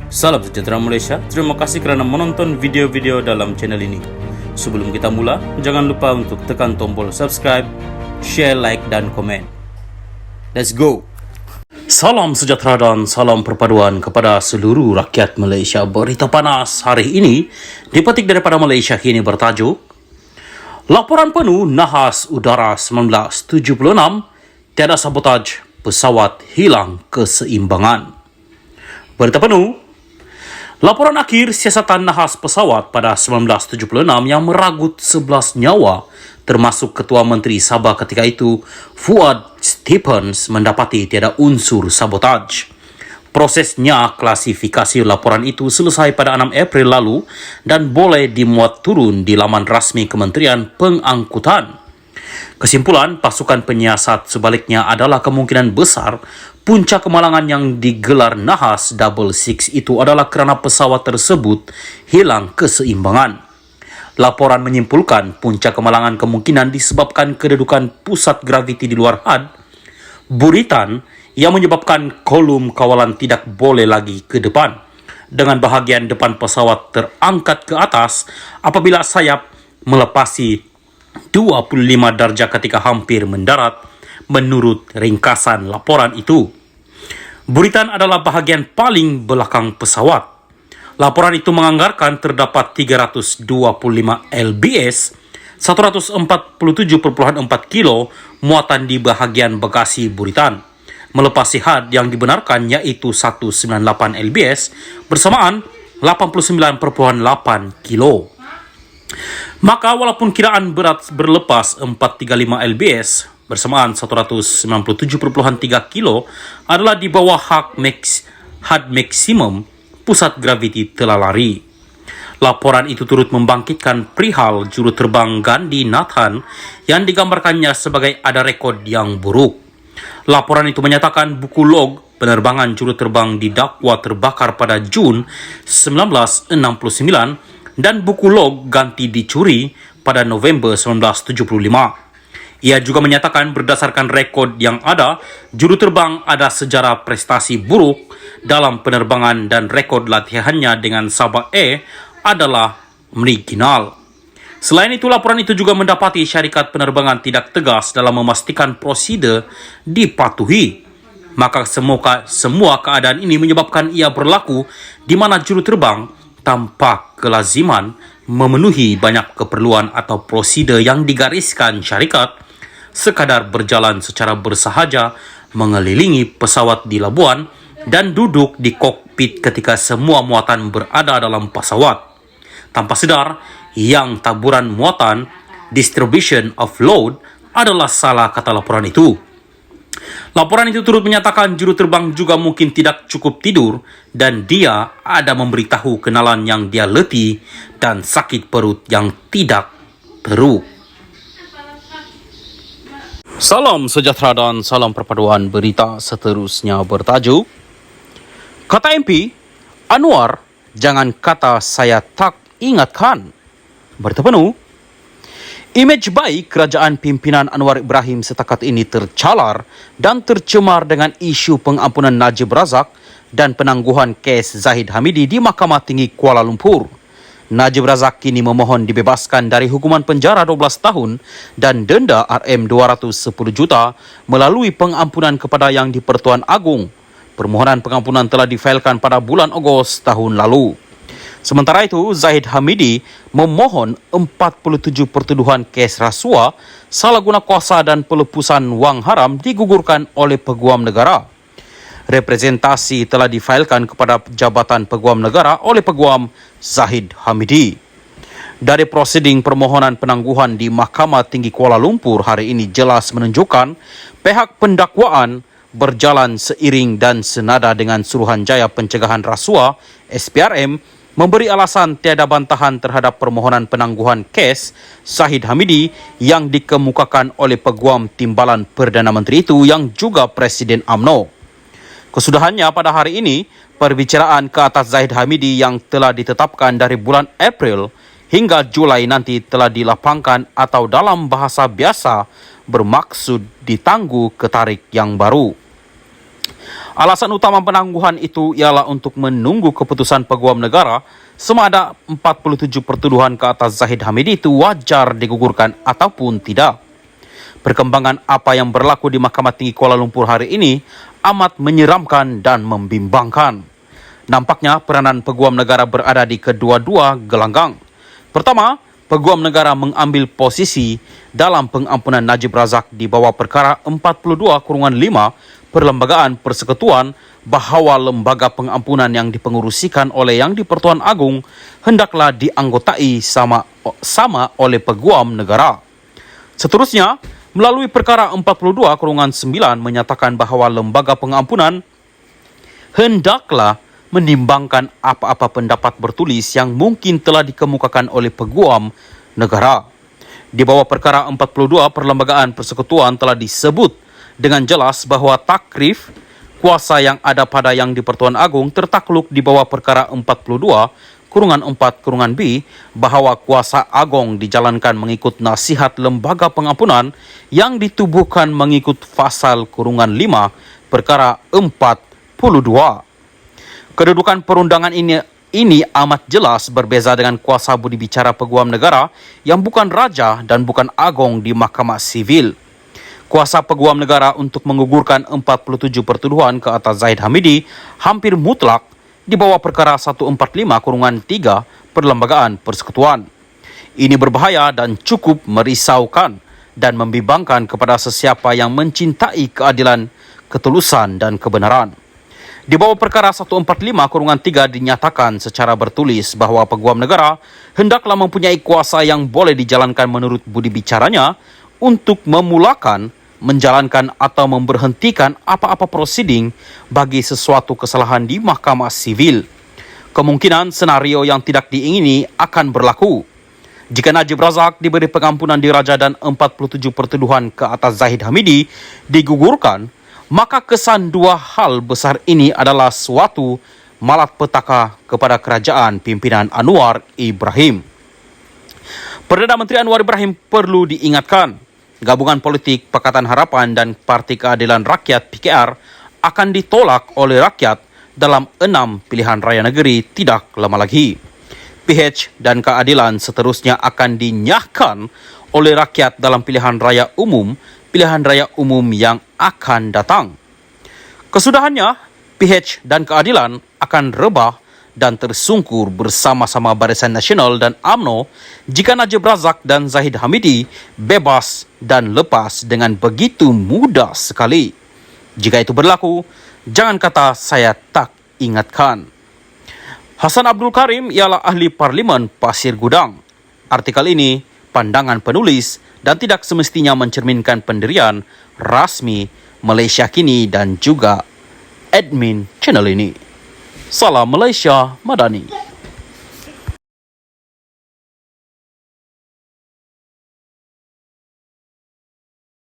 Salam sejahtera Malaysia, terima kasih kerana menonton video-video dalam channel ini. Sebelum kita mula, jangan lupa untuk tekan tombol subscribe, share, like dan komen. Let's go! Salam sejahtera dan salam perpaduan kepada seluruh rakyat Malaysia. Berita panas hari ini dipetik daripada Malaysia kini bertajuk Laporan penuh nahas udara 1976, tiada sabotaj, pesawat hilang keseimbangan. Berita penuh, laporan akhir siasatan nahas pesawat pada 1976 yang meragut 11 nyawa, termasuk Ketua Menteri Sabah ketika itu, Fuad Stephens, mendapati tiada unsur sabotaj. Prosesnya klasifikasi laporan itu selesai pada 6 April lalu dan boleh dimuat turun di laman rasmi Kementerian Pengangkutan. Kesimpulan, pasukan penyiasat sebaliknya adalah kemungkinan besar punca kemalangan yang digelar nahas 66 itu adalah kerana pesawat tersebut hilang keseimbangan. Laporan menyimpulkan punca kemalangan kemungkinan disebabkan kedudukan pusat graviti di luar had, buritan yang menyebabkan kolom kawalan tidak boleh lagi ke depan, dengan bahagian depan pesawat terangkat ke atas apabila sayap melepasi 25 darjah ketika hampir mendarat, menurut ringkasan laporan itu. Buritan adalah bahagian paling belakang pesawat. Laporan itu menganggarkan terdapat 325 lbs, 147.4 kilo muatan di bahagian bagasi buritan, melepasi had yang dibenarkan iaitu 198 lbs bersamaan 89.8 kilo. Maka walaupun kiraan berat berlepas 435 lbs bersamaan 197.3 kilo adalah di bawah had maksimum, pusat graviti telah lari. Laporan itu turut membangkitkan perihal juru terbang Gandhi Nathan yang digambarkannya sebagai ada rekod yang buruk. Laporan itu menyatakan buku log penerbangan juru terbang didakwa terbakar pada Jun 1969 dan buku log ganti dicuri pada November 1975. Ia juga menyatakan berdasarkan rekod yang ada, juru terbang ada sejarah prestasi buruk dalam penerbangan dan rekod latihannya dengan Sabah Air adalah original. Selain itu, laporan itu juga mendapati syarikat penerbangan tidak tegas dalam memastikan prosedur dipatuhi. Maka semua keadaan ini menyebabkan ia berlaku di mana juru terbang tanpa kelaziman memenuhi banyak keperluan atau prosedur yang digariskan syarikat, sekadar berjalan secara bersahaja mengelilingi pesawat di labuan dan duduk di kokpit ketika semua muatan berada dalam pesawat. Tanpa sedar, yang taburan muatan, distribution of load, adalah salah kata laporan itu. Laporan itu turut menyatakan juru terbang juga mungkin tidak cukup tidur dan dia ada memberitahu kenalan yang dia letih dan sakit perut yang tidak teruk. Salam sejahtera dan salam perpaduan. Berita seterusnya bertajuk Kata MP Anwar, jangan kata saya tak ingatkan. Berita penuh, imej baik kerajaan pimpinan Anwar Ibrahim setakat ini tercalar dan tercemar dengan isu pengampunan Najib Razak dan penangguhan kes Zahid Hamidi di Mahkamah Tinggi Kuala Lumpur. Najib Razak kini memohon dibebaskan dari hukuman penjara 12 tahun dan denda RM210 juta melalui pengampunan kepada Yang di-Pertuan Agong. Permohonan pengampunan telah difailkan pada bulan Ogos tahun lalu. Sementara itu, Zahid Hamidi memohon 47 pertuduhan kes rasuah, salah guna kuasa dan pelepasan wang haram digugurkan oleh Peguam Negara. Representasi telah difailkan kepada Jabatan Peguam Negara oleh Peguam Zahid Hamidi. Dari prosiding permohonan penangguhan di Mahkamah Tinggi Kuala Lumpur hari ini jelas menunjukkan pihak pendakwaan berjalan seiring dan senada dengan Suruhanjaya Pencegahan Rasuah SPRM memberi alasan tiada bantahan terhadap permohonan penangguhan kes Zahid Hamidi yang dikemukakan oleh Peguam Timbalan Perdana Menteri itu yang juga Presiden UMNO. Kesudahannya pada hari ini, perbicaraan ke atas Zahid Hamidi yang telah ditetapkan dari bulan April hingga Julai nanti telah dilapangkan atau dalam bahasa biasa bermaksud ditangguh ke tarik yang baru. Alasan utama penangguhan itu ialah untuk menunggu keputusan Peguam Negara sama ada 47 pertuduhan ke atas Zahid Hamidi itu wajar digugurkan ataupun tidak. Perkembangan apa yang berlaku di Mahkamah Tinggi Kuala Lumpur hari ini amat menyeramkan dan membimbangkan. Nampaknya peranan Peguam Negara berada di kedua-dua gelanggang. Pertama, Peguam Negara mengambil posisi dalam pengampunan Najib Razak di bawah perkara 42/5 Perlembagaan Persekutuan bahawa lembaga pengampunan yang dipengurusikan oleh Yang di-Pertuan Agong hendaklah dianggotai sama oleh Peguam Negara. Seterusnya, melalui perkara 42/9 menyatakan bahawa lembaga pengampunan hendaklah menimbangkan apa-apa pendapat bertulis yang mungkin telah dikemukakan oleh Peguam Negara. Di bawah perkara 42 Perlembagaan Persekutuan telah disebut dengan jelas bahawa takrif kuasa yang ada pada Yang di-Pertuan Agong tertakluk di bawah perkara 42/4/B bahawa kuasa agong dijalankan mengikut nasihat lembaga pengampunan yang ditubuhkan mengikut pasal -5 perkara 42. Kedudukan perundangan ini amat jelas berbeza dengan kuasa budi bicara Peguam Negara yang bukan raja dan bukan agong di Mahkamah Sivil. Kuasa Peguam Negara untuk menggugurkan 47 pertuduhan ke atas Zahid Hamidi hampir mutlak di bawah perkara 145/3 Perlembagaan Persekutuan. Ini berbahaya dan cukup merisaukan dan membimbangkan kepada sesiapa yang mencintai keadilan, ketulusan dan kebenaran. Di bawah perkara 145/3 dinyatakan secara bertulis bahawa Peguam Negara hendaklah mempunyai kuasa yang boleh dijalankan menurut budi bicaranya untuk memulakan, menjalankan atau memberhentikan apa-apa prosiding bagi sesuatu kesalahan di Mahkamah Sivil. Kemungkinan senario yang tidak diingini akan berlaku. Jika Najib Razak diberi pengampunan diraja dan 47 pertuduhan ke atas Zahid Hamidi digugurkan, maka kesan dua hal besar ini adalah suatu malapetaka kepada kerajaan pimpinan Anwar Ibrahim. Perdana Menteri Anwar Ibrahim perlu diingatkan, gabungan politik Pakatan Harapan dan Parti Keadilan Rakyat PKR akan ditolak oleh rakyat dalam 6 pilihan raya negeri tidak lama lagi. PH dan keadilan seterusnya akan dinyahkan oleh rakyat dalam pilihan raya umum yang akan datang. Kesudahannya, PH dan keadilan akan rebah dan tersungkur bersama-sama Barisan Nasional dan UMNO jika Najib Razak dan Zahid Hamidi bebas dan lepas dengan begitu mudah sekali. Jika itu berlaku, jangan kata saya tak ingatkan. Hasan Abdul Karim ialah ahli Parlimen Pasir Gudang. Artikel ini pandangan penulis dan tidak semestinya mencerminkan pendirian rasmi Malaysia Kini dan juga admin channel ini. Salam Malaysia Madani.